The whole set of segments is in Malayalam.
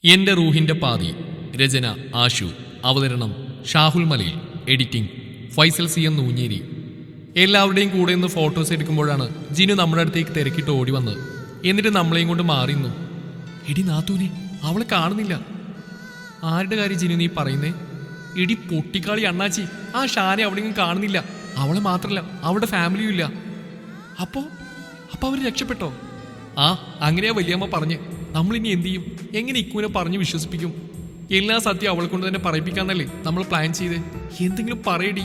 എന്റെ റൂഹിന്റെ പാതി. രചന ആശു. അവതരണം ഷാഹുൽ മലയിൽ. Editing Faisal C M Nooncheri. എല്ലാവരുടെയും കൂടെ നിന്ന് ഫോട്ടോസ് എടുക്കുമ്പോഴാണ് ജിനു നമ്മുടെ അടുത്തേക്ക് തിരക്കിട്ട് ഓടി വന്നത്. എന്നിട്ട് നമ്മളെയും കൊണ്ട് മാറിയുന്നു. എടി നാത്തൂനെ, അവളെ കാണുന്നില്ല. ആരുടെ കാര്യം ജിനു നീ പറയുന്നേ? ഇടി പൊട്ടിക്കാളി അണ്ണാച്ചി, ആ ഷാനെ അവിടെയും കാണുന്നില്ല. അവളെ മാത്രമല്ല, അവളുടെ ഫാമിലിയും ഇല്ല. അപ്പോ അവർ രക്ഷപ്പെട്ടോ? ആ, അങ്ങനെയാ വലിയമ്മ പറഞ്ഞ്. നമ്മളിനി എന്ത് ചെയ്യും? എങ്ങനെ ഇക്കുവിനെ പറഞ്ഞ് വിശ്വസിപ്പിക്കും? എല്ലാ സത്യം അവളെ കൊണ്ട് തന്നെ പറയിപ്പിക്കാന്നല്ലേ നമ്മൾ പ്ലാൻ ചെയ്തേ. എന്തെങ്കിലും പറയടി.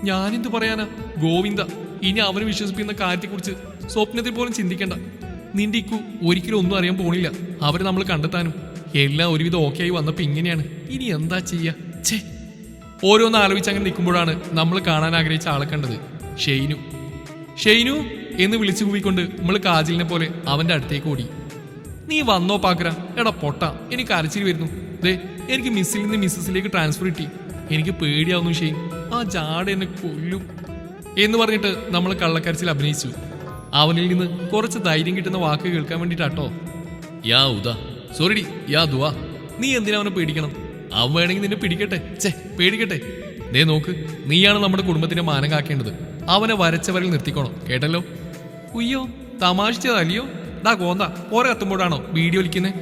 ഞാനെന്ത് പറയാനാ ഗോവിന്ദ? ഇനി അവനെ വിശ്വസിപ്പിക്കുന്ന കാര്യത്തെക്കുറിച്ച് സ്വപ്നത്തിൽ പോലും ചിന്തിക്കണ്ട. നിന്റെ ഇക്കു ഒരിക്കലും ഒന്നും അറിയാൻ പോണില്ല. അവരെ നമ്മൾ കണ്ടെത്താനും. എല്ലാം ഒരുവിധം ഓക്കെ ആയി വന്നപ്പോ ഇങ്ങനെയാണ്. ഇനി എന്താ ചെയ്യാ? ഛേ, ഓരോന്ന് ആലോചിച്ച് അങ്ങനെ നിൽക്കുമ്പോഴാണ് നമ്മൾ കാണാൻ ആഗ്രഹിച്ച ആളെ കണ്ടത്. ഷെയ്നു. ഷെയ്നു എന്ന് വിളിച്ചു കൂവിക്കൊണ്ട് നമ്മൾ കാജിലിനെ പോലെ അവന്റെ അടുത്തേക്ക് ഓടി. നീ വന്നോ പാക്കര? എടാ പൊട്ട, എനിക്ക് അരച്ചിൽ വരുന്നു. ദേ, എനിക്ക് മിസ്സിൽ നിന്ന് മിസ്സസിലേക്ക് ട്രാൻസ്ഫർ കിട്ടി. എനിക്ക് പേടിയാവുന്നു ഷെയ്ൻ. ആ ജാട എന്നെ കൊല്ലും എന്ന് പറഞ്ഞിട്ട് നമ്മൾ കള്ളക്കരച്ചിൽ അഭിനയിച്ചു. അവനിൽ നിന്ന് കുറച്ച് ധൈര്യം കിട്ടുന്ന വാക്ക് കേൾക്കാൻ വേണ്ടിട്ടാട്ടോ. യാ ഉദാ, സോറിഡി, യാ ദുവാ. നീ എന്തിനാ അവനെ പേടിക്കണം? അവൻ വേണമെങ്കിൽ നിന്നെ പിടിക്കട്ടെ. ഛേ, പേടിക്കട്ടെ. ദേ നോക്ക്, നീയാണ് നമ്മുടെ കുടുംബത്തിന്റെ മാനം കാക്കേണ്ടത്. അവനെ വരച്ചവരിൽ നിർത്തിക്കോണം, കേട്ടല്ലോ? ഉയ്യോ, തമാശിച്ചതല്ലയോ? ഡാ കോന്ത, ഓരോ കത്തുമ്പോഴാണോ വീഡിയോ വിളിക്കുന്നത്?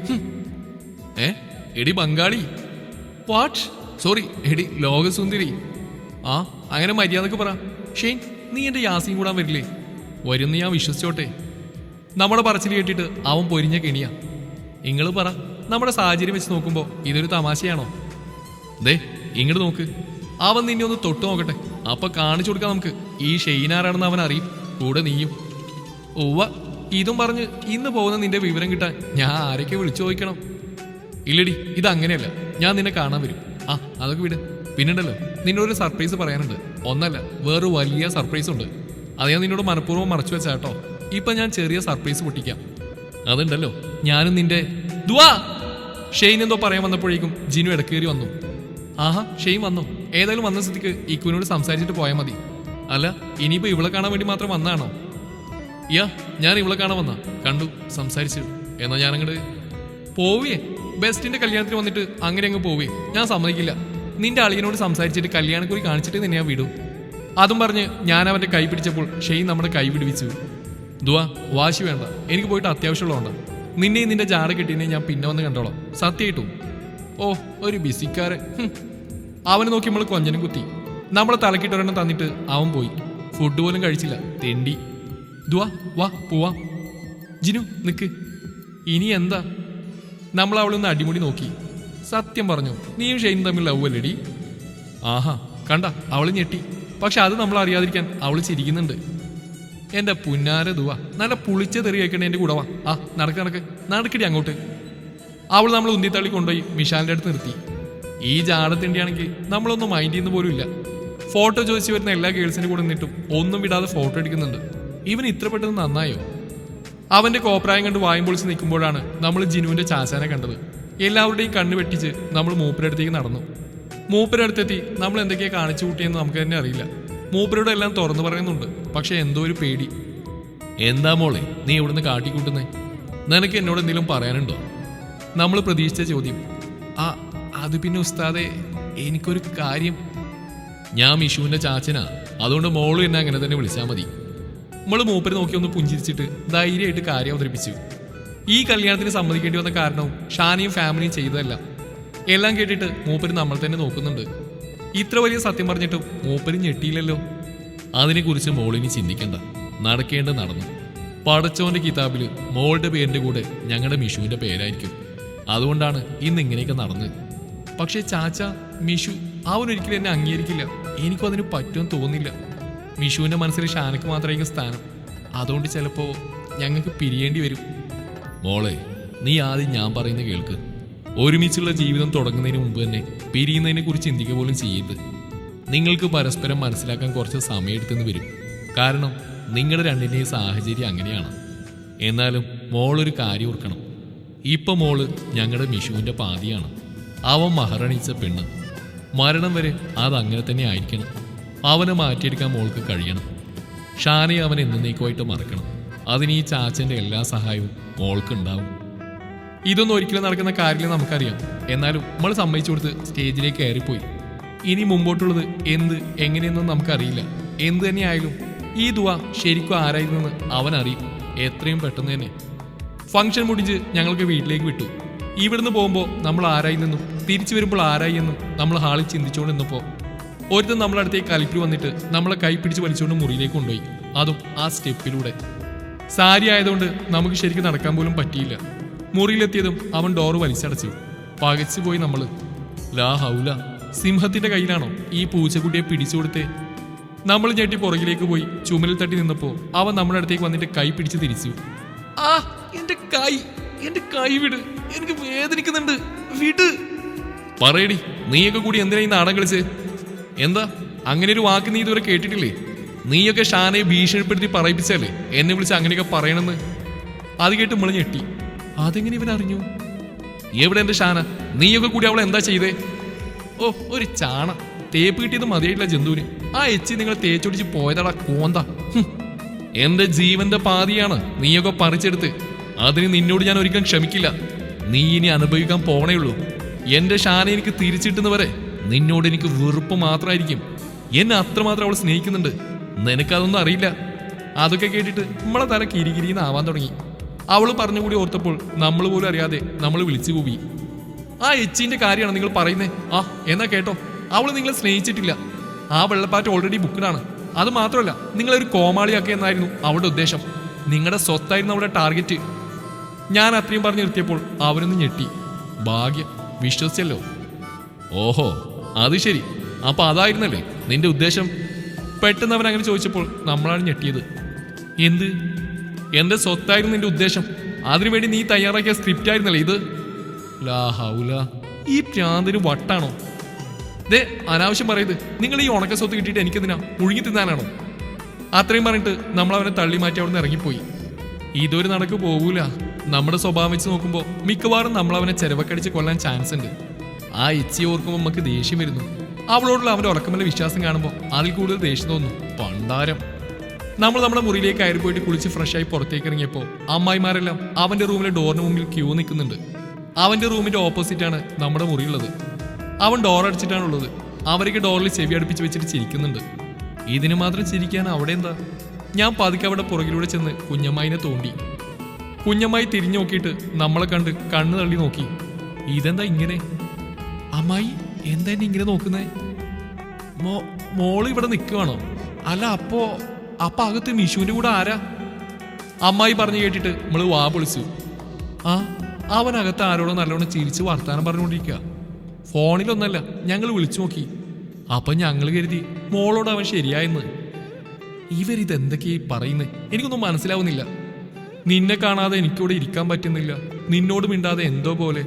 എടി ബംഗാളി. വാട്ട്? സോറി എടി ലോകസുന്ദരി. ആ, അങ്ങനെ മര്യാദക്ക് പറ. ഷെയ്ൻ, നീ എന്റെ യാസിയും കൂടാൻ വരില്ലേ? വരുന്ന് ഞാൻ വിശ്വസിച്ചോട്ടെ. നമ്മുടെ പറച്ചിൽ കേട്ടിട്ട് അവൻ പൊരിഞ്ഞ കെണിയാ. നിങ്ങൾ പറ, നമ്മുടെ സാഹചര്യം വെച്ച് നോക്കുമ്പോ ഇതൊരു തമാശയാണോ? ദേ ഇങ്ങോട്ട് നോക്ക്. അവൻ നിന്നെ ഒന്ന് തൊട്ട് നോക്കട്ടെ. അപ്പൊ കാണിച്ചു കൊടുക്കാം നമുക്ക് ഈ ഷെയ്നാരാണെന്ന് അവൻ അറിയും. കൂടെ നീയും. ഉവ്വ, ഇതും പറഞ്ഞ് ഇന്ന് പോകുന്ന നിന്റെ വിവരം കിട്ടാൻ ഞാൻ ആരൊക്കെ വിളിച്ചു ചോദിക്കണം? ഇല്ലടി, ഇതങ്ങനെയല്ല. ഞാൻ നിന്നെ കാണാൻ വരും. ആ, അതൊക്കെ വിട്. പിന്നുണ്ടല്ലോ, നിന്നോടൊരു സർപ്രൈസ് പറയാനുണ്ട്. ഒന്നല്ല, വേറൊരു വലിയ സർപ്രൈസ് ഉണ്ട്. അത് ഞാൻ നിന്നോട് മനഃപൂർവ്വം മറച്ചു വെച്ചാട്ടോ. ഇപ്പൊ ഞാൻ ചെറിയ സർപ്രൈസ് പൊട്ടിക്കാം. അതുണ്ടല്ലോ, ഞാനും നിന്റെ ദുവാ. ഷെയ്ൻ എന്തോ പറയാൻ വന്നപ്പോഴേക്കും ജിനു ഇടക്കേറി വന്നു. ആഹാ, ഷെയ്ൻ വന്നു. ഏതായാലും വന്ന സ്ഥിതിക്ക് ഇക്കുവിനോട് സംസാരിച്ചിട്ട് പോയാൽ മതി. അല്ല, ഇനിയിപ്പോ ഇവളെ കാണാൻ വേണ്ടി മാത്രം വന്നാണോ? യാ, ഞാൻ ഇവളെ കാണാൻ വന്നാ. കണ്ടു, സംസാരിച്ചു. എന്നാ ഞാനങ്ങോട്ട് പോവേ. ബെസ്റ്റിന്റെ കല്യാണത്തിന് വന്നിട്ട് അങ്ങനെ അങ്ങ് പോവേ. ഞാൻ സമ്മതിക്കില്ല. നിന്റെ അളിയനോട് സംസാരിച്ചിട്ട് കല്യാണക്കുറി കാണിച്ചിട്ട് നിന്നെ ഞാൻ വിടും. അതും പറഞ്ഞ് ഞാൻ അവന്റെ കൈ പിടിച്ചപ്പോൾ ഷെയ്ൻ നമ്മുടെ കൈ പിടിപ്പിച്ചു. ദുവാ, വാശി വേണ്ട. എനിക്ക് പോയിട്ട് അത്യാവശ്യമുള്ളതുകൊണ്ട്. നിന്നെയും നിന്റെ ജാട കിട്ടിയതിനെ ഞാൻ പിന്നെ വന്ന് കണ്ടോളാം, സത്യമായിട്ടും. ഓ, ഒരു ബിസിക്കാരൻ. അവനെ നോക്കി നമ്മൾ കൊഞ്ചനും കുത്തി. നമ്മളെ തലക്കിട്ടൊരെണ്ണം തന്നിട്ട് അവൻ പോയി. ഫുഡ് പോലും കഴിച്ചില്ല, തെണ്ടി. ദുവാ, വാ പോവാ. ജിനു നിക്ക്. ഇനി എന്താ? നമ്മൾ അവളൊന്ന് അടിമുടി നോക്കി. സത്യം പറഞ്ഞു, നീയും ഷെയ്നും തമ്മിൽ ലവ് അല്ലേടി? ആഹാ, കണ്ട, അവള് ഞെട്ടി. പക്ഷെ അത് നമ്മൾ അറിയാതിരിക്കാൻ അവള് ചിരിക്കുന്നുണ്ട്. എന്റെ പുന്നാര ദുവാ, നല്ല പുളിച്ച തെറി കഴിക്കണേ. എന്റെ കൂടെ വാ. ആ, നടക്ക് നടക്കടി അങ്ങോട്ട്. അവൾ നമ്മൾ ഉന്തിത്തള്ളി കൊണ്ടുപോയി മിഷാലിന്റെ അടുത്ത് നിർത്തി. ഈ ജാടത്തിണ്ടിയാണെങ്കിൽ നമ്മളൊന്നും മൈൻഡ് ചെയ്യുന്ന പോലും ഇല്ല. ഫോട്ടോ ചോദിച്ചു വരുന്ന എല്ലാ ഗേൾസിന്റെ കൂടെ നിന്നിട്ടും ഒന്നും വിടാതെ ഫോട്ടോ എടുക്കുന്നുണ്ട്. ഇവൻ ഇത്ര പെട്ടെന്ന് നന്നായോ? അവന്റെ കോപ്രായം കണ്ട് വായും പൊളിച്ച് നിൽക്കുമ്പോഴാണ് നമ്മൾ ജിനുവിന്റെ ചാച്ചാനെ കണ്ടത്. എല്ലാവരുടെയും കണ്ണ് വെട്ടിച്ച് നമ്മൾ മൂപ്പരടുത്തേക്ക് നടന്നു. മൂപ്പരടുത്തെത്തി നമ്മൾ എന്തൊക്കെയാ കാണിച്ചു കൂട്ടിയെന്ന് നമുക്ക് തന്നെ അറിയില്ല. മൂപ്പരോട് എല്ലാം തുറന്നു പറയുന്നുണ്ട്. പക്ഷെ എന്തോ ഒരു പേടി. എന്താ മോളെ നീ ഇവിടുന്ന് കാട്ടിക്കൂട്ടുന്നേ? നിനക്ക് എന്നോട് എന്തെങ്കിലും പറയാനുണ്ടോ? നമ്മൾ പ്രതീക്ഷിച്ച ചോദ്യം. ആ, അത് പിന്നെ ഉസ്താദെ, എനിക്കൊരു കാര്യം. ഞാൻ മിഷുവിന്റെ ചാച്ചനാ, അതുകൊണ്ട് മോളും എന്നെ അങ്ങനെ തന്നെ വിളിച്ചാൽ മതി. നമ്മൾ മൂപ്പര് നോക്കി ഒന്ന് പുഞ്ചിരിച്ചിട്ട് ധൈര്യമായിട്ട് കാര്യം അവതരിപ്പിച്ചു. ഈ കല്യാണത്തിന് സമ്മതിക്കേണ്ടി വന്ന കാരണവും ഷാനിയും ഫാമിലിയും ചെയ്തതല്ല. എല്ലാം കേട്ടിട്ട് മൂപ്പര് നമ്മൾ തന്നെ നോക്കുന്നുണ്ട്. ഇത്ര വലിയ സത്യം പറഞ്ഞിട്ടും മൂപ്പര് ഞെട്ടിയില്ലല്ലോ. അതിനെക്കുറിച്ച് മോളിനി ചിന്തിക്കണ്ട. നടക്കേണ്ട നടന്നു. പടച്ചോന്റെ കിതാബില് മോളുടെ പേരിന്റെ കൂടെ ഞങ്ങളുടെ മിഷുവിന്റെ പേരായിരിക്കും. അതുകൊണ്ടാണ് ഇന്ന് ഇങ്ങനെയൊക്കെ നടന്നത്. പക്ഷേ ചാച്ച, മിഷു അവനൊരിക്കലും എന്നെ അംഗീകരിക്കില്ല. എനിക്കും അതിന് പറ്റുമെന്ന് തോന്നില്ല. മിഷുവിന്റെ മനസ്സിൽ ഷാനക്ക് മാത്രമായിരിക്കും സ്ഥാനം. അതുകൊണ്ട് ചിലപ്പോ ഞങ്ങൾക്ക് പിരിയേണ്ടി വരും. മോളെ, നീ ആദ്യം ഞാൻ പറയുന്ന കേൾക്ക്. ഒരുമിച്ചുള്ള ജീവിതം തുടങ്ങുന്നതിന് മുമ്പ് തന്നെ പിരിയുന്നതിനെ കുറിച്ച് ചിന്തിക്കുക പോലും ചെയ്യരുത്. നിങ്ങൾക്ക് പരസ്പരം മനസ്സിലാക്കാൻ കുറച്ച് സമയമെടുത്തെന്ന് വരും. കാരണം നിങ്ങളുടെ രണ്ടിൻ്റെയും സാഹചര്യം അങ്ങനെയാണ്. എന്നാലും മോളൊരു കാര്യം ഓർക്കണം. ഇപ്പൊ മോള് ഞങ്ങളുടെ മിഷുവിന്റെ പാതിയാണ്. അവൻ മഹറണിച്ച പെണ്ണ്. മരണം വരെ അതങ്ങനെ തന്നെ ആയിരിക്കണം. അവനെ മാറ്റിയെടുക്കാൻ മോൾക്ക് കഴിയണം. ഷാനെ അവൻ എന്നേക്കുമായിട്ട് മറക്കണം. അതിന് ഈ ചാച്ചന്റെ എല്ലാ സഹായവും മോൾക്കുണ്ടാവും. ഇതൊന്നും ഒരിക്കലും നടക്കുന്ന കാര്യമില്ല നമുക്കറിയാം. എന്നാലും നമ്മൾ സമ്മതിച്ചു കൊടുത്ത് സ്റ്റേജിലേക്ക് കയറിപ്പോയി. ഇനി മുമ്പോട്ടുള്ളത് എന്ത് എങ്ങനെയെന്നൊന്നും നമുക്കറിയില്ല. എന്ത് തന്നെയായാലും ഈ ദുവ ശരിക്കും ആരായിരുന്നെന്ന് അവൻ അറിയും എത്രയും പെട്ടെന്ന് തന്നെ. ഫംഗ്ഷൻ മുടിച്ച് ഞങ്ങൾക്ക് വീട്ടിലേക്ക് വിട്ടു. ഇവിടുന്ന് പോകുമ്പോൾ നമ്മൾ ആരായി നിന്നും തിരിച്ചു വരുമ്പോൾ ആരായി എന്നും നമ്മൾ ഹാളിൽ ചിന്തിച്ചുകൊണ്ട് നിന്നപ്പോൾ ഒരുത്തൻ നമ്മളെ അടുത്തേക്ക് കലിപ്പിൽ വന്നിട്ട് നമ്മളെ കൈ പിടിച്ച് വലിച്ചുകൊണ്ട് മുറിയിലേക്ക് കൊണ്ടുപോയി. അതും ആ സ്റ്റെപ്പിലൂടെ. സാരി ആയതുകൊണ്ട് നമുക്ക് ശരിക്കും നടക്കാൻ പോലും പറ്റിയില്ല. മുറിയിലെത്തിയതും അവൻ ഡോറ് വലിച്ചടച്ചു. പകച്ചു പോയി നമ്മൾ. ലാ ഹൗല, സിംഹത്തിന്റെ കയ്യിലാണോ ഈ പൂച്ചക്കുട്ടിയെ പിടിച്ചു കൊടുത്തേ? നമ്മൾ ഞെട്ടി പുറകിലേക്ക് പോയി ചുമലിൽ തട്ടി നിന്നപ്പോൾ അവൻ നമ്മുടെ അടുത്തേക്ക് വന്നിട്ട് കൈ പിടിച്ച് തിരിച്ചു. ആ എന്റെ കൈ വിട്, എനിക്ക് വേദനിക്കുന്നുണ്ട്, വിട്. പറയടി, നീയൊക്കെ കൂടി എന്തിനാ ഈ നാടൻ കളിച്ച്? എന്താ അങ്ങനെ ഒരു വാക്ക് നീ ഇതുവരെ കേട്ടിട്ടില്ലേ? നീയൊക്കെ ഷാനയെ ഭീഷണിപ്പെടുത്തി പറയിപ്പിച്ചല്ലേ എന്നെ വിളിച്ച് അങ്ങനെയൊക്കെ പറയണമെന്ന്. അത് കേട്ട് നമ്മൾ ഞെട്ടി. അതെങ്ങനെ ഇവൻ അറിഞ്ഞു? എവിടെ എന്റെ ഷാന? നീയൊക്കെ കൂടി അവളെ എന്താ ചെയ്തേ? ഓ, ഒരു ചാണ തേപ്പ് കിട്ടിയത് മതിയായിട്ടില്ല ജന്തുവിന്. ആ എച്ചി നിങ്ങൾ തേച്ചൊടിച്ച് പോയതാടാ കോന്ത. എന്റെ ജീവന്റെ പാതിയാണ് നീയൊക്കെ പറിച്ചെടുത്ത്. അതിന് നിന്നോട് ഞാൻ ഒരിക്കലും ക്ഷമിക്കില്ല. നീ ഇനി അനുഭവിക്കാൻ പോണേ ഉള്ളൂ. എന്റെ ഷാന എനിക്ക് തിരിച്ചിട്ടുന്നവരെ നിന്നോട് എനിക്ക് വെറുപ്പ് മാത്രമായിരിക്കും. എന്നെ അത്രമാത്രം അവൾ സ്നേഹിക്കുന്നുണ്ട്. നിനക്കതൊന്നും അറിയില്ല. അതൊക്കെ കേട്ടിട്ട് നമ്മളെ തല കിരികിരിന്ന് ആവാൻ തുടങ്ങി. അവൾ പറഞ്ഞുകൂടി ഓർത്തപ്പോൾ നമ്മൾ പോലും അറിയാതെ നമ്മൾ വിളിച്ചു കൂവി. ആ എച്ചിന്റെ കാര്യമാണ് നിങ്ങൾ പറയുന്നേ? ആ എന്നാ കേട്ടോ, അവൾ നിങ്ങളെ സ്നേഹിച്ചിട്ടില്ല. ആ വെള്ളപ്പാറ്റ് ഓൾറെഡി ബുക്കിലാണ്. അത് മാത്രമല്ല, നിങ്ങളൊരു കോമാളിയാക്കുക എന്നായിരുന്നു അവളുടെ ഉദ്ദേശം. നിങ്ങളുടെ സ്വത്തായിരുന്നു അവളുടെ ടാർഗറ്റ്. ഞാൻ അത്രയും പറഞ്ഞു നിർത്തിയപ്പോൾ അവനൊന്ന് ഞെട്ടി. ഭാഗ്യം, വിശ്വസിച്ചല്ലോ. ഓഹോ, അത് ശരി. അപ്പൊ അതായിരുന്നല്ലേ നിന്റെ ഉദ്ദേശം? പെട്ടെന്ന് അവൻ അങ്ങനെ ചോദിച്ചപ്പോൾ നമ്മളാണ് ഞെട്ടിയത്. എന്ത്? എന്റെ സ്വത്തായിരുന്നു നിന്റെ ഉദ്ദേശം? അതിനുവേണ്ടി നീ തയ്യാറാക്കിയ സ്ക്രിപ്റ്റ് ആയിരുന്നല്ലേ ഇത്? ലാ ഹൗല, ഈ പ്രാന്തിന് വട്ടാണോ? ദേ, അനാവശ്യം പറയത്. നിങ്ങൾ ഈ ഉണക്ക സ്വത്ത് കിട്ടിയിട്ട് എനിക്കെന്തിനാ? മുഴുകി തിന്നാനാണോ? അത്രയും പറഞ്ഞിട്ട് നമ്മൾ അവനെ തള്ളി മാറ്റി അവിടെ നിന്ന് ഇറങ്ങിപ്പോയി. ഇതൊരു നടക്ക് പോകൂല. നമ്മുടെ സ്വഭാവം വെച്ച് നോക്കുമ്പോൾ മിക്കവാറും നമ്മൾ അവനെ ചെലവക്കടിച്ച് കൊല്ലാൻ ചാൻസ് ഉണ്ട്. ആ ഇച്ചി ഓർക്കുമ്പോൾ നമുക്ക് ദേഷ്യം വരുന്നു. അവളോടുള്ള അവന്റെ ഉറക്കമല്ല വിശ്വാസം കാണുമ്പോൾ അതിൽ കൂടുതൽ ദേഷ്യം തോന്നുന്നു. പണ്ടാരം. നമ്മൾ നമ്മുടെ മുറിയിലേക്ക് കയറി പോയിട്ട് കുളിച്ച് ഫ്രഷായി പുറത്തേക്ക് ഇറങ്ങിയപ്പോൾ അമ്മായിമാരെല്ലാം അവന്റെ റൂമിലെ ഡോറിന് മുമ്പിൽ ക്യൂ നിൽക്കുന്നുണ്ട്. അവന്റെ റൂമിന്റെ ഓപ്പോസിറ്റാണ് നമ്മുടെ മുറിയുള്ളത്. അവൻ ഡോർ അടിച്ചിട്ടാണുള്ളത്. അവരൊക്കെ ഡോറിൽ ചെവി അടുപ്പിച്ച് വെച്ചിട്ട് ചിരിക്കുന്നുണ്ട്. ഇതിന് മാത്രം ചിരിക്കാൻ അവിടെ എന്താ? ഞാൻ പതുക്കെ അവിടെ പുറകിലൂടെ ചെന്ന് കുഞ്ഞമ്മായിനെ തോണ്ടി. കുഞ്ഞമ്മായി തിരിഞ്ഞു നോക്കിയിട്ട് നമ്മളെ കണ്ട് കണ്ണ് തള്ളി നോക്കി. ഇതെന്താ ഇങ്ങനെ? അമ്മായി എന്താ എന്നെ ഇങ്ങനെ നോക്കുന്നേ? മോള് ഇവിടെ നിൽക്കുവാണോ? അല്ല, അപ്പൊ അകത്ത് മിഷുവിന്റെ കൂടെ ആരാ? അമ്മായി പറഞ്ഞു കേട്ടിട്ട് നമ്മള് വാ പൊളിച്ചു. ആ, അവനകത്ത് ആരോടോ നല്ലോണം ചിരിച്ച് വർത്താനം പറഞ്ഞുകൊണ്ടിരിക്കുക. ഫോണിലൊന്നല്ല, ഞങ്ങൾ വിളിച്ചു നോക്കി. അപ്പൊ ഞങ്ങൾ കരുതി മോളോട് അവൻ ശരിയായെന്ന്. ഇവരിതെന്തൊക്കെയായി പറയുന്നത്? എനിക്കൊന്നും മനസ്സിലാവുന്നില്ല. നിന്നെ കാണാതെ എനിക്കിവിടെ ഇരിക്കാൻ പറ്റുന്നില്ല. നിന്നോട് മിണ്ടാതെ എന്തോ പോലെ.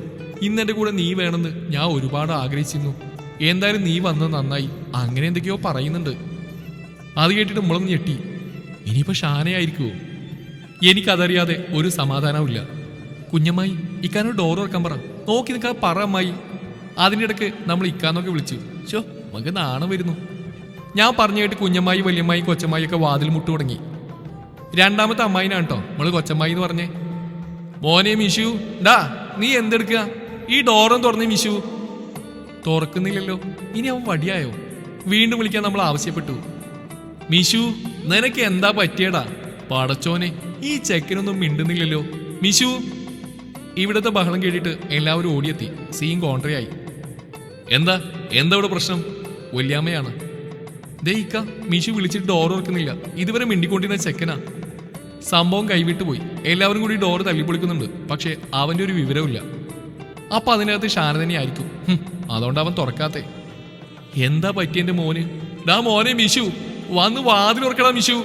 ഇന്നെന്റെ കൂടെ നീ വേണമെന്ന് ഞാൻ ഒരുപാട് ആഗ്രഹിച്ചിരുന്നു. എന്തായാലും നീ വന്നത് നന്നായി. അങ്ങനെ എന്തൊക്കെയോ പറയുന്നുണ്ട്. അത് കേട്ടിട്ട് നമ്മളൊന്ന് ഞെട്ടി. ഇനിയിപ്പോ ഷാനയായിരിക്കുമോ? എനിക്കതറിയാതെ ഒരു സമാധാനമില്ല. കുഞ്ഞമ്മായി, ഇക്കാനൊരു ഡോർ തുറക്കാൻ പറ. നോക്കി നിൽക്കാൻ പറ അമ്മായി. അതിൻ്റെ ഇടയ്ക്ക് നമ്മൾ ഇക്കാന്നൊക്കെ വിളിച്ചു. ചോ, നമുക്ക് നാണം വരുന്നു. ഞാൻ പറഞ്ഞു കേട്ട് കുഞ്ഞമ്മായി, വല്യമ്മായി, കൊച്ചമ്മായി ഒക്കെ വാതിൽ മുട്ടു തുടങ്ങി. രണ്ടാമത്തെ അമ്മായിനാണ് കേട്ടോ നമ്മള് കൊച്ചമ്മായി എന്ന് പറഞ്ഞേ. മോനെ മിഷു, ഡാ നീ എന്തെടുക്കുക? ഈ ഡോറും തുറന്നേ മിഷു. തുറക്കുന്നില്ലല്ലോ. ഇനി അവൻ വടിയായോ? വീണ്ടും വിളിക്കാൻ നമ്മൾ ആവശ്യപ്പെട്ടു. മിഷു, നിനക്ക് എന്താ പറ്റിയടാ? പടച്ചോനെ, ഈ ചെക്കനൊന്നും മിണ്ടുന്നില്ലല്ലോ. മിഷു. ഇവിടുത്തെ ബഹളം കേട്ടിട്ട് എല്ലാവരും ഓടിയെത്തി. സീൻ കോൺട്രയായി. എന്താ ഇവിടെ പ്രശ്നം? വല്യാമ്മയാണ്. ദയിക്ക, മിഷു വിളിച്ചിട്ട് ഡോർ തുറക്കുന്നില്ല. ഇതുവരെ മിണ്ടിക്കൊണ്ടിരുന്ന ചെക്കനാ. സംഭവം കൈവിട്ടു പോയി. എല്ലാവരും കൂടി ഡോർ തല്ലിപ്പൊളിക്കുന്നുണ്ട്. പക്ഷെ അവന്റെ ഒരു വിവരമില്ല. അപ്പൊ അതിനകത്ത് ഷാന തന്നെ ആയിരിക്കും. അതുകൊണ്ട് അവൻ തുറക്കാത്തെ. എന്താ പറ്റിയെന്റെ മോന്? ഡാ മോനെ മിഷു, വന്ന് വാതിൽ തുറക്കടാ മിഷു.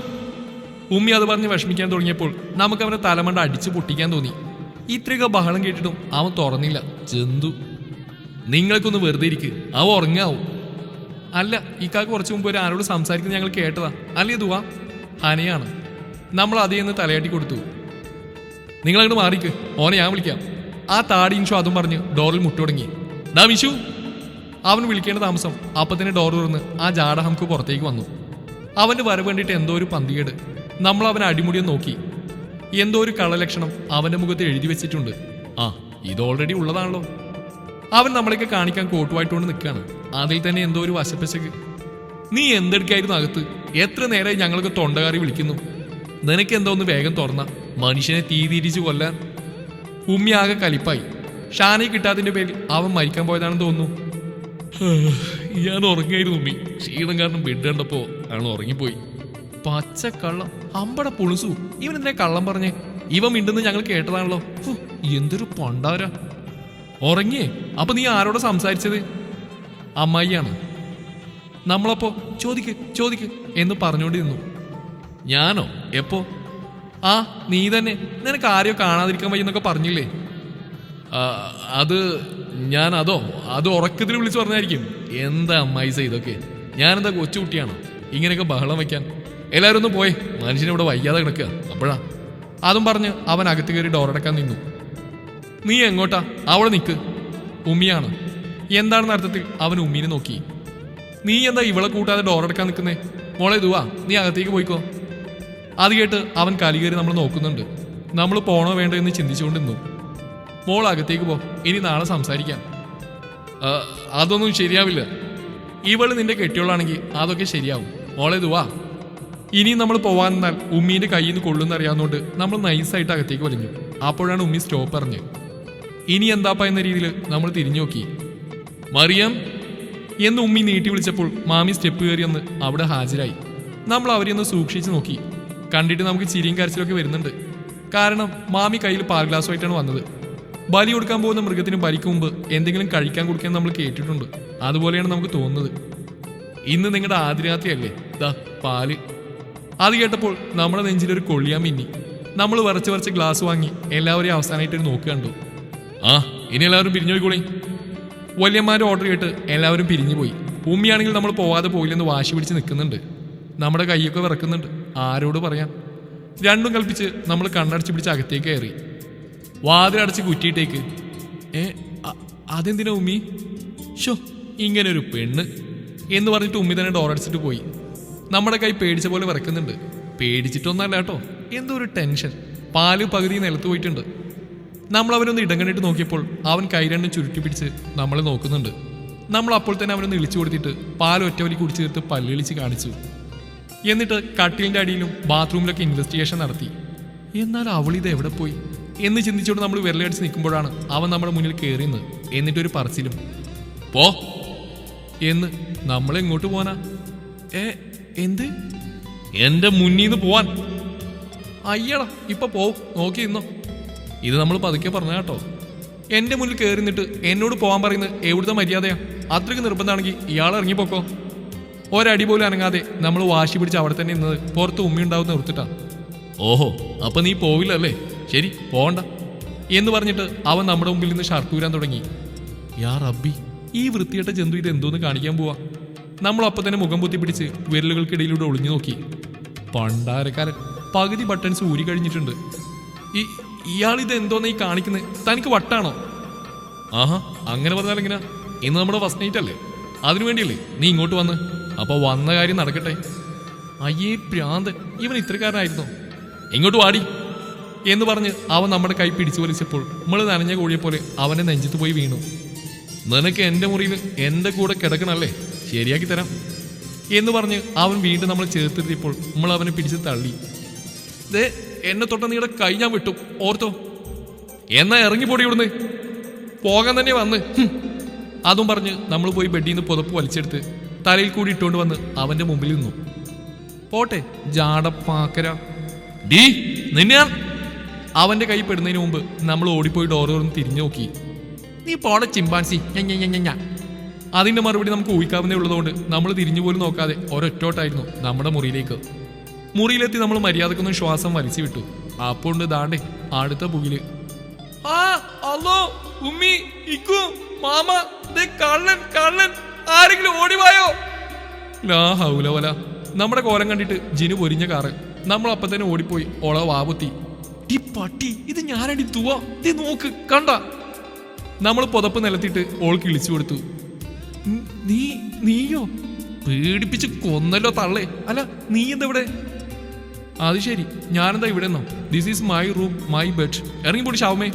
ഉമ്മി അത് പറഞ്ഞ് വിഷമിക്കാൻ തുടങ്ങിയപ്പോൾ നമുക്ക് അവനെ തലമണ്ട അടിച്ചു പൊട്ടിക്കാൻ തോന്നി. ഇത്രയൊക്കെ ബഹളം കേട്ടിട്ടും അവൻ തുറന്നില്ല. ജന്തു. നിങ്ങൾക്കൊന്ന് വെറുതെ ഇരിക്ക്, അവൻ ഉറങ്ങാവും. അല്ല, ഇക്കാക്ക് കുറച്ചു മുമ്പ് ഒരു ആരോട് സംസാരിക്കുന്നത് ഞങ്ങൾ കേട്ടതാ. അല്ലേ ദുവാ? ഹനയാണ്. നമ്മൾ അതിൽ തലയാട്ടി കൊടുത്തു. നിങ്ങളങ്ങോട്ട് മാറിക്ക്, ഓനെ ഞാൻ വിളിക്കാം. ആ താടി ഇൻഷോ അതും പറഞ്ഞ് ഡോറിൽ മുട്ടു തുടങ്ങി. ഡാ മിഷു. അവൻ വിളിക്കേണ്ട താമസം. അപ്പത്തിന് ഡോർ തുറന്ന് ആ ജാട ഹംക്ക് പുറത്തേക്ക് വന്നു. അവന്റെ വരവ് വേണ്ടിയിട്ട് എന്തോ ഒരു പന്തികേട്. നമ്മൾ അവനെ അടിമുടിയെ നോക്കി. എന്തോ ഒരു കളലക്ഷണം അവന്റെ മുഖത്ത് എഴുതി വെച്ചിട്ടുണ്ട്. ആ, ഇത് ഓൾറെഡി ഉള്ളതാണല്ലോ. അവൻ നമ്മളെയൊക്കെ കാണിക്കാൻ കോട്ടുവായിട്ടുകൊണ്ട് നിൽക്കുകയാണ്. അതിൽ തന്നെ എന്തോ ഒരു വശപ്പശക്ക്. നീ എന്തെടുക്കായിരുന്നു അകത്ത്? എത്ര നേരമായി ഞങ്ങൾക്ക് തൊണ്ടകാറി വിളിക്കുന്നു. നിനക്ക് എന്തോ ഒന്ന് വേഗം തുറന്ന, മനുഷ്യനെ തീ തിരിച്ചു കൊല്ലാൻ. ഉമ്മി ആകെ കലിപ്പായി. ഷാനെ കിട്ടാതിന്റെ പേരിൽ അവൻ മരിക്കാൻ പോയതാണെന്ന് തോന്നുന്നു. ഞാൻ ഉറങ്ങിയായിരുന്നു ഉമ്മി. ക്ഷീണം കാരണം ബെഡ് കണ്ടപ്പോ ആണ് ഉറങ്ങിപ്പോയി. പച്ചക്കള്ളം, അമ്പട പുളുസു. ഇവൻ എന്തിനാ കള്ളം പറഞ്ഞേ? ഇവ മിണ്ടെന്ന് ഞങ്ങൾ കേട്ടതാണല്ലോ. എന്തൊരു പണ്ടാരാ. ഉറങ്ങിയേ? അപ്പൊ നീ ആരോടെ സംസാരിച്ചത്? അമ്മായിയാണ്. നമ്മളപ്പോ ചോദിക്ക് എന്ന് പറഞ്ഞോണ്ട് നിന്നു. ഞാനോ? എപ്പോ? ആ നീ തന്നെ. നിനക്ക് ആരെയോ കാണാതിരിക്കാൻ വയ്യെന്നൊക്കെ പറഞ്ഞില്ലേ? അത് ഞാൻ അത് ഉറക്കത്തിൽ വിളിച്ചു പറഞ്ഞായിരിക്കും. എന്താ അമ്മായി ഇതൊക്കെ? ഞാനെന്താ കൊച്ചുകുട്ടിയാണോ ഇങ്ങനെയൊക്കെ ബഹളം വയ്ക്കാൻ? എല്ലാവരും ഒന്ന് പോയേ, മനുഷ്യനിവിടെ വയ്യാതെ കിടക്കുക. അപ്പോഴാ അതും പറഞ്ഞ് അവൻ അകത്ത് കയറി ഡോറടക്കാൻ നിന്നു. നീ എങ്ങോട്ടാ? അവിടെ നിൽക്ക്. ഉമ്മിയാണ്. എന്താണെന്ന അർത്ഥത്തിൽ അവൻ ഉമ്മീനെ നോക്കി. നീ എന്താ ഇവളെ കൂട്ടാതെ ഡോറടക്കാൻ നിൽക്കുന്നേ? മോളെ ദുവാ, നീ അകത്തേക്ക് പോയിക്കോ. അത് കേട്ട് അവൻ കലി കയറി നമ്മൾ നോക്കുന്നുണ്ട്. നമ്മൾ പോണോ വേണ്ടോ എന്ന് ചിന്തിച്ചുകൊണ്ട് നിന്നു. മോൾ അകത്തേക്ക് പോ, ഇനി നാളെ സംസാരിക്കാം. അതൊന്നും ശരിയാവില്ല. ഇവള് നിന്റെ കെട്ടിയോളാണെങ്കിൽ അതൊക്കെ ശരിയാവും. മോളെ ദുവാ. ഇനിയും നമ്മൾ പോവാൻ നിന്നാൽ ഉമ്മീന്റെ കയ്യിൽ നിന്ന് കൊള്ളുന്നറിയാവുന്നതുകൊണ്ട് നമ്മൾ നൈസായിട്ട് അകത്തേക്ക് വലിഞ്ഞു. അപ്പോഴാണ് ഉമ്മി സ്റ്റോപ്പ് പറഞ്ഞ്. ഇനി എന്താപ്പ എന്ന രീതിയിൽ നമ്മൾ തിരിഞ്ഞു നോക്കി. മറിയം എന്ന് ഉമ്മി നീട്ടി വിളിച്ചപ്പോൾ മാമി സ്റ്റെപ്പ് കയറിയെന്ന് അവിടെ ഹാജരായി. നമ്മൾ അവരെ ഒന്ന് സൂക്ഷിച്ച് നോക്കി. കണ്ടിട്ട് നമുക്ക് ചിരിയും കരച്ചിലൊക്കെ വരുന്നുണ്ട്. കാരണം മാമി കയ്യിൽ പാൽ ഗ്ലാസുമായിട്ടാണ് വന്നത്. ബലി കൊടുക്കാൻ പോകുന്ന മൃഗത്തിന് ബലിക്ക് മുമ്പ് എന്തെങ്കിലും കഴിക്കാൻ കൊടുക്കാൻ നമ്മൾ കേട്ടിട്ടുണ്ട്. അതുപോലെയാണ് നമുക്ക് തോന്നുന്നത്. ഇന്ന് നിങ്ങളുടെ ആദ്യരാത്രിയല്ലേ? ദാ പാല്. അത് കേട്ടപ്പോൾ നമ്മുടെ നെഞ്ചിലൊരു കൊള്ളിയാൻ മിന്നി. നമ്മൾ വരച്ച് ഗ്ലാസ് വാങ്ങി എല്ലാവരെയും അവസാനമായിട്ട് ഒരു നോക്ക് കണ്ടു. ഇനി എല്ലാവരും പിരിഞ്ഞു പോയിക്കോളി. വല്യന്മാരുടെ ഓർഡർ കേട്ട് എല്ലാവരും പിരിഞ്ഞു പോയി. ഉമ്മിയാണെങ്കിൽ നമ്മൾ പോവാതെ പോയില്ലെന്ന് വാശി പിടിച്ച് നിൽക്കുന്നുണ്ട്. നമ്മുടെ കൈയൊക്കെ വിറക്കുന്നുണ്ട്. ആരോട് പറയാം? രണ്ടും കൽപ്പിച്ച് നമ്മൾ കണ്ണടച്ച് പിടിച്ച് അകത്തേക്ക് കയറി. വാതിലടച്ച് കുറ്റിയിട്ടേക്ക്. അതെന്തിനാ ഉമ്മി? ഷോ, ഇങ്ങനൊരു പെണ്ണ് എന്ന് പറഞ്ഞിട്ട് ഉമ്മി തന്നെ ഡോറടിച്ചിട്ട് പോയി. നമ്മുടെ കൈ പേടിച്ച പോലെ വിറക്കുന്നുണ്ട്. പേടിച്ചിട്ടൊന്നല്ല കേട്ടോ, എന്തോ ഒരു ടെൻഷൻ. പാല് പകുതി നിലത്ത് പോയിട്ടുണ്ട്. നമ്മൾ അവനൊന്ന് ഇടം കണ്ടിട്ട് നോക്കിയപ്പോൾ അവൻ കൈ രണ്ടും ചുരുട്ടി പിടിച്ച് നമ്മളെ നോക്കുന്നുണ്ട്. നമ്മൾ അപ്പോൾ തന്നെ അവനൊന്ന് ഇളിച്ചു കൊടുത്തിട്ട് പാൽ ഒറ്റവലി കുടിച്ചു തീർത്ത് പല്ലിളിച്ച് കാണിച്ചു. എന്നിട്ട് കട്ടിലിൻ്റെ അടിയിലും ബാത്റൂമിലൊക്കെ ഇൻവെസ്റ്റിഗേഷൻ നടത്തി. എന്നാൽ അവളിത് എവിടെ പോയി എന്ന് ചിന്തിച്ചുകൊണ്ട് നമ്മൾ വിരലടിച്ച് നിൽക്കുമ്പോഴാണ് അവൻ നമ്മുടെ മുന്നിൽ കയറിയെന്ന്. എന്നിട്ടൊരു പറച്ചിലും പോ എന്ന്. നമ്മളെങ്ങോട്ട് പോവാനാ? എന്ത്? എന്റെ മുന്നിൽ നിന്ന് പോവാൻ? അയ്യടാ, ഇപ്പൊ പോ, നോക്കി ഇന്നോ. ഇത് നമ്മൾ പതുക്കെ പറഞ്ഞ കേട്ടോ. എന്റെ മുന്നിൽ കയറി നിന്നിട്ട് എന്നോട് പോകാൻ പറയുന്നത് എവിടുത്തെ മര്യാദയാ? അത്രയ്ക്ക് നിർബന്ധമാണെങ്കിൽ ഇയാൾ ഇറങ്ങിപ്പോക്കോ. ഒരടി പോലും അനങ്ങാതെ നമ്മൾ വാശി പിടിച്ച് അവിടെ തന്നെ നിന്നത് പുറത്ത് ഉമ്മയുണ്ടാവും നിർത്തിട്ടാ. ഓഹോ, അപ്പൊ നീ പോവില്ലല്ലേ? ശരി, പോകണ്ട എന്ന് പറഞ്ഞിട്ട് അവൻ നമ്മുടെ മുമ്പിൽ നിന്ന് ഷർട്ടൂരാൻ തുടങ്ങി. യാ റബ്ബി, ഈ വൃത്തികെട്ട ജന്തു ഇത് എന്തോന്ന് കാണിക്കാൻ പോവാ? നമ്മൾ അപ്പം തന്നെ മുഖം പൊത്തി പിടിച്ച് വിരലുകൾക്കിടയിലൂടെ ഒളിഞ്ഞു നോക്കി. പണ്ടാരക്കാരൻ, പകുതി ബട്ടൺസ് ഊരി കഴിഞ്ഞിട്ടുണ്ട്. ഇയാളിത് എന്തോന്ന് ഈ കാണിക്കുന്നത്? തനിക്ക് വട്ടാണോ? ആഹാ, അങ്ങനെ പറഞ്ഞാൽ എങ്ങനെയാ? ഇന്ന് നമ്മുടെ ഫസ്റ്റ് നൈറ്റ് അല്ലേ? അതിനു വേണ്ടിയല്ലേ നീ ഇങ്ങോട്ട് വന്ന്? അപ്പോൾ വന്ന കാര്യം നടക്കട്ടെ. അയ്യേ പ്രാന്ത്, ഇവൻ ഇത്രക്കാരനായിരുന്നോ? ഇങ്ങോട്ട് വാടി എന്ന് പറഞ്ഞ് അവൻ നമ്മുടെ കൈ പിടിച്ചു വലിച്ചപ്പോൾ നമ്മൾ നനഞ്ഞ കോഴിയെ പോലെ അവൻ്റെ നെഞ്ചത്ത് പോയി വീണു. നിനക്ക് എൻ്റെ മുറിയിൽ എൻ്റെ കൂടെ കിടക്കണല്ലേ, ശരിയാക്കി തരാം എന്ന് പറഞ്ഞ് അവൻ വീണ്ടും നമ്മൾ ചേർത്തിരുത്തിയപ്പോൾ നമ്മൾ അവനെ പിടിച്ച് തള്ളി. ദേ, എന്നെ തൊട്ട നീയുടെ കൈ ഞാൻ വിട്ടു, ഓർത്തോ? എന്നാ ഇറങ്ങിപ്പോടി ഇവിടുന്ന്, പോകാൻ തന്നെ വന്ന്. അതും പറഞ്ഞ് നമ്മൾ പോയി ബെഡിൽ നിന്ന് പുതപ്പ് വലിച്ചെടുത്ത് തലയിൽ കൂടി ഇട്ടുകൊണ്ട് വന്ന് അവന്റെ മുമ്പിൽ നിന്നു. പോട്ടെ ജാടപ്പാക്കര, ഡീ നിന്നെ. അവന്റെ കൈ പെടുന്നതിന് മുമ്പ് നമ്മൾ ഓടിപ്പോയി ഡോർ തുറന്ന് തിരിഞ്ഞു നോക്കി. നീ പോടെ ചിമ്പാൻസി. അതിന്റെ മറുപടി നമുക്ക് ഊഹിക്കാവുന്നേ ഉള്ളതുകൊണ്ട് നമ്മൾ തിരിഞ്ഞു പോലും നോക്കാതെ ഒരൊറ്റോട്ടായിരുന്നു നമ്മുടെ മുറിയിലേക്ക്. മുറിയിലെത്തി നമ്മൾ മര്യാദക്കൊന്നും ശ്വാസം വലിച്ചു വിട്ടു. അപ്പോൾ ഉണ്ട് ദാണ്ടേ അടുത്ത പുകില്. അല്ലോ ഉമ്മി, ഇക്കു, മാമ, കള്ളൻ കള്ളൻ, ആരെങ്കിലും ഓടിവായോ? ലാ ഹൗലവല. നമ്മുടെ കോലം കണ്ടിട്ട് ജിനു പൊരിഞ്ഞ കാറ്. നമ്മൾ അപ്പം തന്നെ ഓടിപ്പോയി ഓള വാപുത്തി. ഈ പട്ടി, ഇത് ഞാനടി തുവാ, ഇത് നോക്ക്, കണ്ട. നമ്മൾ പുതപ്പ് നിലത്തിട്ട് ഓൾക്ക് ഇളിച്ചു കൊടുത്തു. നീയോ? പേടിപ്പിച്ച് കൊന്നല്ലോ തള്ളേ. അല്ല, നീ എന്തെവിടെ? അത് ശരി, ഞാനെന്താ ഇവിടെ നിന്നോ? This is my room, my bed. ഇറങ്ങിപ്പോടി ഷാവുമേ.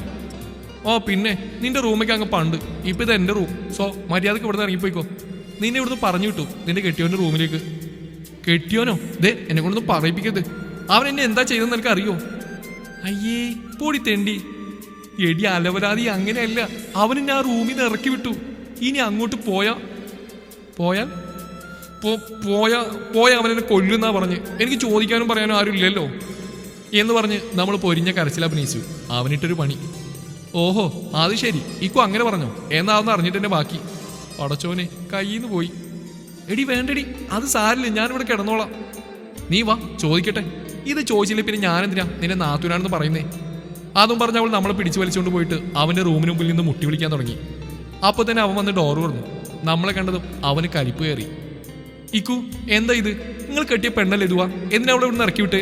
ഓ പിന്നെ നിന്റെ റൂമേക്ക് അങ്ങ് പണ്ട്. ഇപ്പൊ ഇത് എന്റെ റൂം. സോ മര്യാദക്ക് ഇവിടുന്ന് ഇറങ്ങിപ്പോയിക്കോ. നിന്നെ ഇവിടുന്ന് പറഞ്ഞു വിട്ടു നിന്റെ കെട്ടിയോന്റെ റൂമിലേക്ക്. കെട്ടിയോനോ? ദേ എന്നെ കൊണ്ടൊന്നും പറയിപ്പിക്കരുത്. അവൻ എന്നെ എന്താ ചെയ്തെന്ന് എനിക്ക് അറിയോ? അയ്യേ പൊടി തെണ്ടി. എടി അലവരാതി, അങ്ങനെയല്ല. അവന് ഞാൻ റൂമിൽ നിന്ന് ഇറക്കി വിട്ടു. ഇനി അങ്ങോട്ട് പോയാൽ അവനെന്നെ കൊല്ലുന്നാ പറഞ്ഞ്. എനിക്ക് ചോദിക്കാനും പറയാനും ആരും ഇല്ലല്ലോ എന്ന് പറഞ്ഞ് നമ്മൾ പൊരിഞ്ഞ കരച്ചിൽ അഭിനയിച്ചു. അവനിട്ടൊരു പണി. ഓഹോ അത് ശരി, ഇക്കോ അങ്ങനെ പറഞ്ഞോ? എന്നാ അതൊന്ന് അറിഞ്ഞിട്ടെന്നെ ബാക്കി. പടച്ചോനെ കയ്യിന്ന് പോയി. എടി വേണ്ടടി, അത് സാരില്ല, ഞാനിവിടെ കിടന്നോളാം. നീ വാ ചോദിക്കട്ടെ. ഇത് ചോദിച്ചില്ലേ പിന്നെ ഞാനെന്തിനാ നിന്നെ നാത്തൂനാണെന്ന് പറയുന്നേ? അതും പറഞ്ഞ അവൾ നമ്മളെ പിടിച്ചു വലിച്ചുകൊണ്ട് പോയിട്ട് അവൻ്റെ റൂമിന് മുമ്പിൽ നിന്ന് മുട്ടി വിളിക്കാൻ തുടങ്ങി. അപ്പോൾ തന്നെ അവൻ വന്ന് ഡോർ തുറന്നു. നമ്മളെ കണ്ടതും അവന് കലിപ്പ് കയറി. ഇക്കു എന്താ ഇത്? നിങ്ങൾ കെട്ടിയ പെണ്ണല്ലേ ഇതുവാ? എന്തിനാ അവളെ ഇവിടുന്ന് ഇറക്കി വിട്ടേ?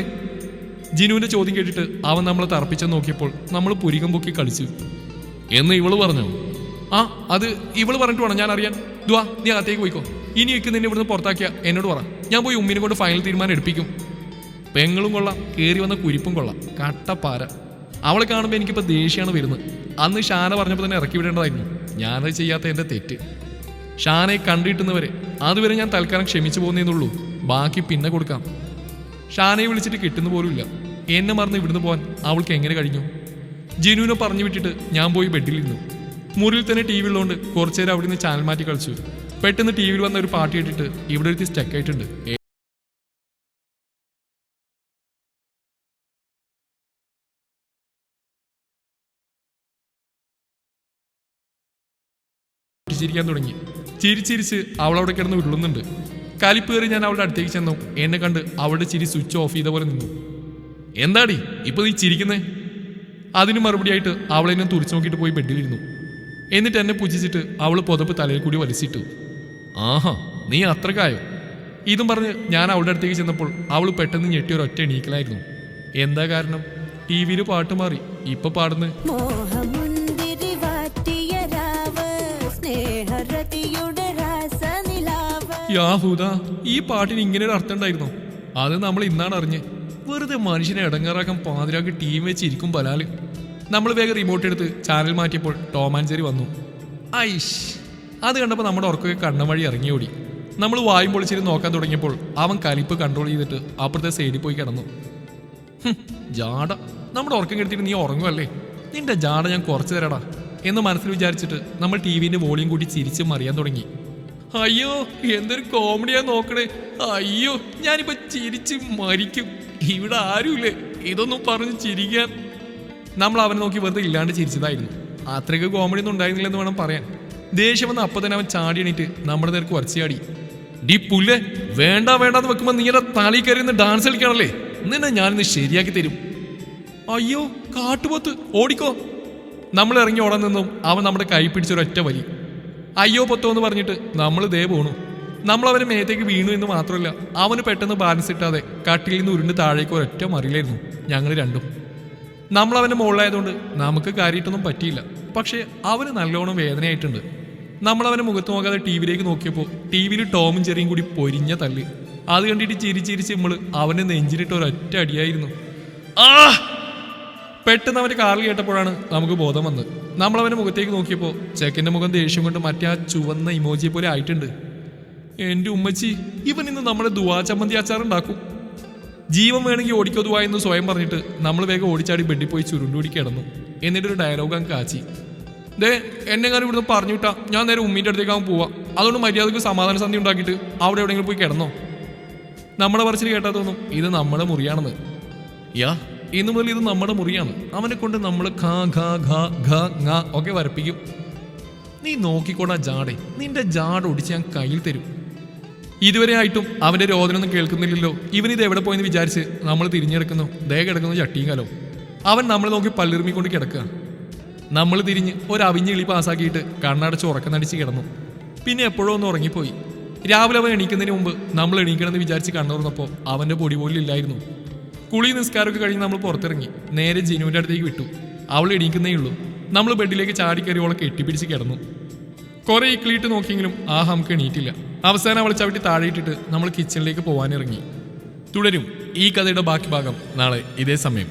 ജിനുവിന്റെ ചോദ്യം കേട്ടിട്ട് അവൻ നമ്മളെ തറപ്പിച്ചെന്ന് നോക്കിയപ്പോൾ നമ്മൾ പുരികം പൊക്കി കളിച്ചു. എന്ന് ഇവള് പറഞ്ഞു. ആ അത് ഇവള് പറഞ്ഞിട്ട് വേണം ഞാൻ അറിയാൻ. ദുവാ നീ അകത്തേക്ക് പോയിക്കോ. ഇനി വെക്ക് നിന്നെ ഇവിടുന്ന് പുറത്താക്കിയ എന്നോട് പറ. ഞാൻ പോയി ഉമ്മിനെ കൊണ്ട് ഫൈനൽ തീരുമാനം എടുപ്പിക്കും. പെങ്ങളും കൊള്ളാം, കയറി വന്ന കുരിപ്പും കൊള്ളാം, കട്ടപ്പാര. അവളെ കാണുമ്പോൾ എനിക്കിപ്പോൾ ദേഷ്യമാണ് വരുന്നത്. അന്ന് ഷാന പറഞ്ഞപ്പോൾ തന്നെ ഇറക്കി വിടേണ്ടതായിരുന്നു. ഞാനത് ചെയ്യാത്ത എൻ്റെ തെറ്റ്. ഷാനയെ കണ്ടിട്ടുന്നവരെ അതുവരെ ഞാൻ തൽക്കാലം ക്ഷമിച്ചു പോകുന്നേന്നുള്ളൂ. ബാക്കി പിന്നെ കൊടുക്കാം. ഷാനയെ വിളിച്ചിട്ട് കിട്ടുന്ന പോലുമില്ല. എന്നെ മറന്ന് ഇവിടുന്ന് പോകാൻ അവൾക്ക് എങ്ങനെ കഴിഞ്ഞു? ജിനുവിനെ പറഞ്ഞു വിട്ടിട്ട് ഞാൻ പോയി ബെഡിലിരുന്നു. മുറിയിൽ തന്നെ ടി വി ഉള്ളതുകൊണ്ട് കുറച്ചു നേരം അവിടെ നിന്ന് ചാനൽ മാറ്റി കളിച്ചു. പെട്ടെന്ന് ടി വിയിൽ വന്ന ഒരു പാട്ട് കേട്ടിട്ട് ഇവിടെ ഒരുത്തി സ്റ്റക്ക് ആയിട്ടുണ്ട്. ചിരിക്കാൻ തുടങ്ങി. ചിരിച്ചിരിച്ച് അവളവിടെ കിടന്ന് ഉരുളുന്നുണ്ട്. കലിപ്പ് കയറി ഞാൻ അവളുടെ അടുത്തേക്ക് ചെന്നു. എന്നെ കണ്ട് അവളുടെ ചിരി സ്വിച്ച് ഓഫ് ചെയ്ത പോലെ നിന്നു. എന്താടി ഇപ്പൊ നീ ചിരിക്കുന്നേ? അതിന് മറുപടിയായിട്ട് അവളെന്നെ തുറച്ചു നോക്കിയിട്ട് പോയി ബെഡിലിരുന്നു. എന്നിട്ട് എന്നെ പുച്ഛിച്ചിട്ട് അവൾ പുതപ്പ് തലയിൽ കൂടി വലിച്ചിട്ടു. ആഹാ നീ അത്രക്കായോ? ഇതും പറഞ്ഞ് ഞാൻ അവളുടെ അടുത്തേക്ക് ചെന്നപ്പോൾ അവൾ പെട്ടെന്ന് ഞെട്ടി ഒരൊറ്റ എണീക്കലായിരുന്നു. എന്താ കാരണം? ടി വിയിൽ പാട്ട് മാറി. ഇപ്പൊ പാടുന്നത് യാഹൂദ, ഈ പാട്ടിന് ഇങ്ങനെ ഒരു അർത്ഥം ഉണ്ടായിരുന്നോ? അത് നമ്മൾ ഇന്നാണ് അറിഞ്ഞ്. വെറുതെ മനുഷ്യനെ ഇടങ്ങാറാക്കാൻ പാതിരാക്കി ടീം വെച്ച് ഇരിക്കും ബലാല്. നമ്മൾ വേഗം റിമോട്ട് എടുത്ത് ചാനൽ മാറ്റിയപ്പോൾ ടോം ആൻഡ് ജെറി വന്നു. ഐഷ്, അത് കണ്ടപ്പോൾ നമ്മുടെ ഉറക്കൊക്കെ കണ്ണം വഴി ഇറങ്ങി ഓടി. നമ്മൾ വായും പൊളിച്ചിരുന്ന് നോക്കാൻ തുടങ്ങിയപ്പോൾ അവൻ കലിപ്പ് കൺട്രോൾ ചെയ്തിട്ട് അപ്പുറത്തെ സൈഡിൽ പോയി കിടന്നു. ജാട, നമ്മുടെ ഉറക്കം കെടുത്തിട്ട് നീ ഉറങ്ങുമല്ലേ? നിന്റെ ജാട ഞാൻ കുറച്ച് തരാടാ എന്ന് മനസ്സിൽ വിചാരിച്ചിട്ട് നമ്മൾ ടി വിന്റെ വോളിയം കൂട്ടി ചിരിച്ച് മറിയാൻ തുടങ്ങി. അയ്യോ എന്തൊരു കോമഡിയാ നോക്കണേ. അയ്യോ ഞാനിപ്പോ ചിരിച്ച് മരിക്കും. ഇവിടെ ആരുമില്ലേ ഇതൊന്നും പറഞ്ഞ് ചിരിക്കാൻ? നമ്മൾ അവനെ നോക്കി വെറുതെ ഇല്ലാണ്ട് ചിരിച്ചതായിരുന്നു. അത്രയ്ക്ക് കോമഡി ഒന്നും ഉണ്ടായിരുന്നില്ലെന്ന് വേണം പറയാൻ. ദേഷ്യം വന്ന് അപ്പൊ തന്നെ അവൻ ചാടി എണീറ്റ് നമ്മുടെ നേർക്ക് വരച്ചാടി. ഡി പുല്ലേ, വേണ്ട വേണ്ടാന്ന് വെക്കുമ്പോ നീയുടെ തലയിൽ കയറി നിന്ന് ഡാൻസ് കളിക്കാണല്ലേ? നിന്നെ ഞാനിന്ന് ശരിയാക്കി തരും. അയ്യോ കാട്ടുപോത്ത്, ഓടിക്കോ. നമ്മൾ ഇറങ്ങി ഓടാൻ നിന്നും അവൻ നമ്മുടെ കൈ പിടിച്ചൊരൊറ്റ വലി. അയ്യോ പൊത്തോ എന്ന് പറഞ്ഞിട്ട് നമ്മൾ ദേ പോണു. നമ്മൾ അവന് മേത്തേക്ക് വീണു എന്ന് മാത്രമല്ല, അവന് പെട്ടെന്ന് ബാലൻസ് ഇട്ടാതെ കട്ടിൽ നിന്ന് ഉരുണ്ട് താഴേക്ക് ഒരൊറ്റ മറിയിലായിരുന്നു ഞങ്ങൾ രണ്ടും. നമ്മൾ അവൻ്റെ മുകളിലായതുകൊണ്ട് നമുക്ക് കാര്യമായിട്ടൊന്നും പറ്റിയില്ല. പക്ഷേ അവന് നല്ലോണം വേദനയായിട്ടുണ്ട്. നമ്മളവൻ്റെ മുഖത്ത് നോക്കാതെ ടി വിയിലേക്ക് നോക്കിയപ്പോൾ ടി വിയിൽ ടോമും ജെറിയും കൂടി പൊരിഞ്ഞ തള്ളി. അത് കണ്ടിട്ട് ചിരിച്ചിരിച്ച് നമ്മൾ അവൻ്റെ നെഞ്ചിലിട്ട് ഒരൊറ്റ അടിയായിരുന്നു. ആ പെട്ടെന്ന് അവൻ്റെ കാറിൽ കേട്ടപ്പോഴാണ് നമുക്ക് ബോധം വന്നത്. നമ്മളവൻ്റെ മുഖത്തേക്ക് നോക്കിയപ്പോൾ ചെക്കൻ്റെ മുഖം ദേഷ്യം കൊണ്ട് മറ്റേ ആ ചുവന്ന ഇമോജിയെ പോലെ ആയിട്ടുണ്ട്. എൻ്റെ ഉമ്മച്ചി, ഇവൻ ഇന്ന് നമ്മുടെ ദുവാ ചമ്മന്തി അച്ചാറുണ്ടാക്കും. ജീവൻ വേണമെങ്കിൽ ഓടിക്കോ ദുവാ എന്ന് സ്വയം പറഞ്ഞിട്ട് നമ്മൾ വേഗം ഓടിച്ചാടി ബെഡിൽ പോയി ചുരുണ്ടുകൂടി കിടന്നു. എന്നിട്ടൊരു ഡയലോഗ് അങ്ങ് കാച്ചി. ദേ എന്നെങ്ങാനും ഇവിടുന്ന് പറഞ്ഞു വിട്ടാ ഞാൻ നേരെ ഉമ്മീൻ്റെ അടുത്തേക്കാവും പോവാം. അതുകൊണ്ട് മര്യാദക്ക് സമാധാന സന്ധി ഉണ്ടാക്കിയിട്ട് അവിടെ എവിടെയെങ്കിലും പോയി കിടന്നോ. നമ്മുടെ പറച്ചിൽ കേട്ടാ തോന്നും ഇത് നമ്മുടെ മുറിയാണെന്ന്. യാ, ഇന്നു മുതൽ ഇത് നമ്മുടെ മുറിയാണ്. അവനെ കൊണ്ട് നമ്മൾ ഖാ ഖാ ഖാ ഖാ ങ ഒക്കെ വരപ്പിക്കും. നീ നോക്കിക്കോടാ ജാടെ, നിന്റെ ജാട ഒടിച്ച് ഞാൻ കയ്യിൽ തരും. ഇതുവരെ ആയിട്ടും അവന്റെ രോദനൊന്നും കേൾക്കുന്നില്ലല്ലോ. ഇവനിത് എവിടെ പോയെന്ന് വിചാരിച്ച് നമ്മൾ തിരിഞ്ഞെടുക്കുന്നു. ദേ കിടക്കുന്നു ചട്ടിയും കാലോ. അവൻ നമ്മളെ നോക്കി പല്ലിറുമിക്കൊണ്ട് കിടക്കുക. നമ്മൾ തിരിഞ്ഞ് ഒരവിഞ്ഞ് കിളി പാസ്സാക്കിയിട്ട് കണ്ണടച്ച് ഉറക്കം നടിച്ച് കിടന്നു. പിന്നെ എപ്പോഴോ ഒന്ന് ഉറങ്ങിപ്പോയി. രാവിലെ അവൻ എണീക്കുന്നതിന് മുമ്പ് നമ്മൾ എണീക്കണമെന്ന് വിചാരിച്ച് കണ്ണുറന്നപ്പോൾ അവൻ്റെ പൊടി പോലും ഇല്ലായിരുന്നു. കുളി നിസ്കാരമൊക്കെ കഴിഞ്ഞ് നമ്മൾ പുറത്തിറങ്ങി നേരെ ജിനുവിൻ്റെ അടുത്തേക്ക് വിട്ടു. അവൾ എണീക്കുന്നേ ഉള്ളൂ. നമ്മൾ ബെഡിലേക്ക് ചാടിക്കയറി അവളെ കെട്ടിപ്പിടിച്ച് കിടന്നു. കുറെ ഇക്ലിയിട്ട് നോക്കിയെങ്കിലും ആ നമുക്ക് എണീറ്റില്ല. അവസാനം അവളെ ചവിട്ടി താഴെയിട്ടിട്ട് നമ്മൾ കിച്ചണിലേക്ക് പോകാനിറങ്ങി. തുടരും ഈ കഥയുടെ ബാക്കി ഭാഗം നാളെ ഇതേ സമയം.